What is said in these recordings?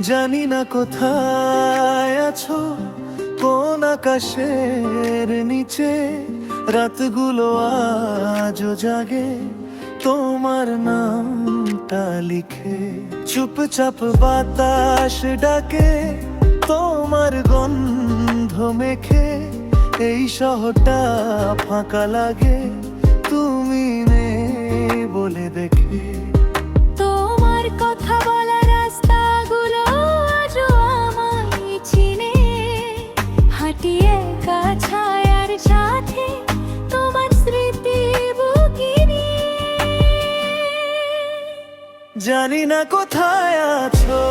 জানি না কোথায় আছো, কোন আকাশের নিচে। রাতগুলো আজও জাগে তোমার নামটা লিখে। চুপচাপ বাতাস ডাকে তোমার গন্ধ মেখে। এই শহরটা ফাঁকা লাগে তুমি নেই বলে দেখে। তোমার কথা বলা রাস্তাগুলো আজও আমায় চিনে। হাঁটি একা ছায়ার সাথে তোমার স্মৃতি বুকে নিয়ে। জানি না কোথায় আছো,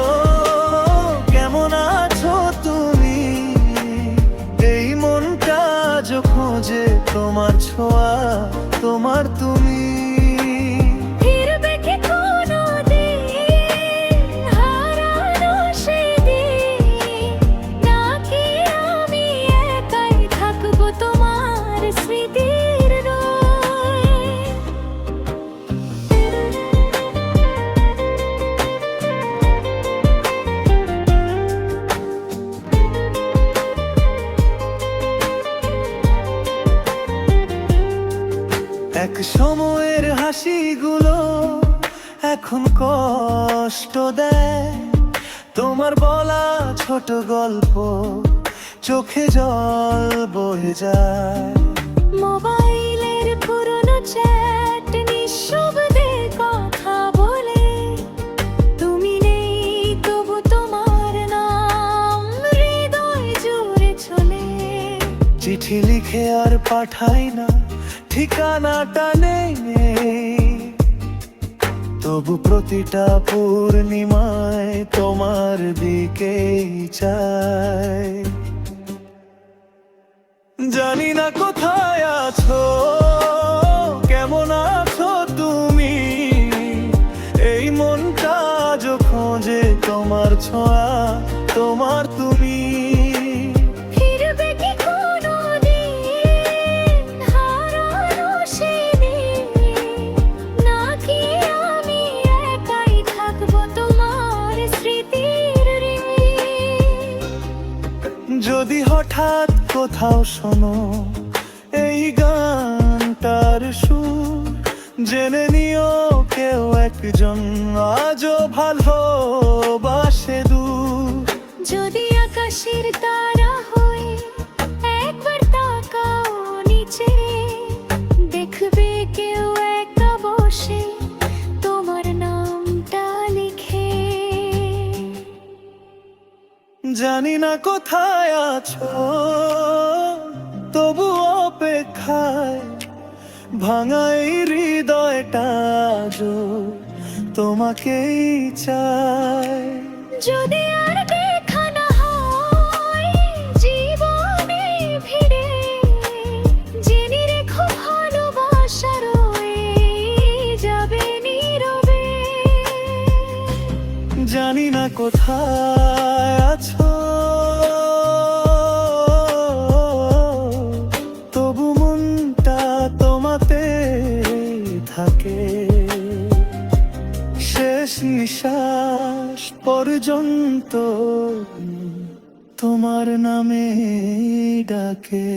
কেমন আছো তুমি। এই মনটা আজ খোঁজে তোমার ছোঁয়া, তোমার তুমি। ফিরবে কি কোনোদিন হারানো সেদিন, নাকি আমি একাই থাকবো তোমার স্মৃতির রয়ে? এক সময়ের হাসিগুলো এখন কষ্ট দেয়। তোমার বলা ছোট গল্প চোখে জল বয়ে যায়। মোবাইলের পুরনো চ্যাট নিঃশব্দে কথা বলে। তুমি নেই তবু তোমার নাম হৃদয় জুড়ে চলে। চিঠি লিখে আর পাঠাই না, ঠিকানাটা নেই। তবু প্রতিটা পূর্ণিমায় তোমার দিকেই চাই। জানি না কোথায় আছো, কেমন আছো তুমি। এই মনটা আজ খোঁজে তোমার ছোঁয়া, তোমার তুমি। ফিরবে কি কোনোদিন হারানো সেদিন, নাকি আমি একাই থাকবো তোমার স্মৃতির ঋণে? যদি হঠাৎ কোথাও শোনো এই গানটার সুর, জেনে নিও কেউ একজন আজও ভালোবাসে দূর। যদি আকাশের তারা হয়ে একবার তাকাও নিচে, দেখবে কেউ একা বসে তোমার নামটা লিখে। জানি না কোথায় আছো, তবু অপেক্ষায় ভাঙা এই হৃদয়টা আজও তোমাকেই চায়। যদি আর দেখা না হয় জীবনে ফিরে, জেনে রেখো ভালোবাসা রয়ে যাবে নীরবে। জানি না কোথায় আছো, তবু মনটা তোমাতে থাকে। শেষ নিঃশ্বাস পর্যন্ত তোমার নামে ডাকে।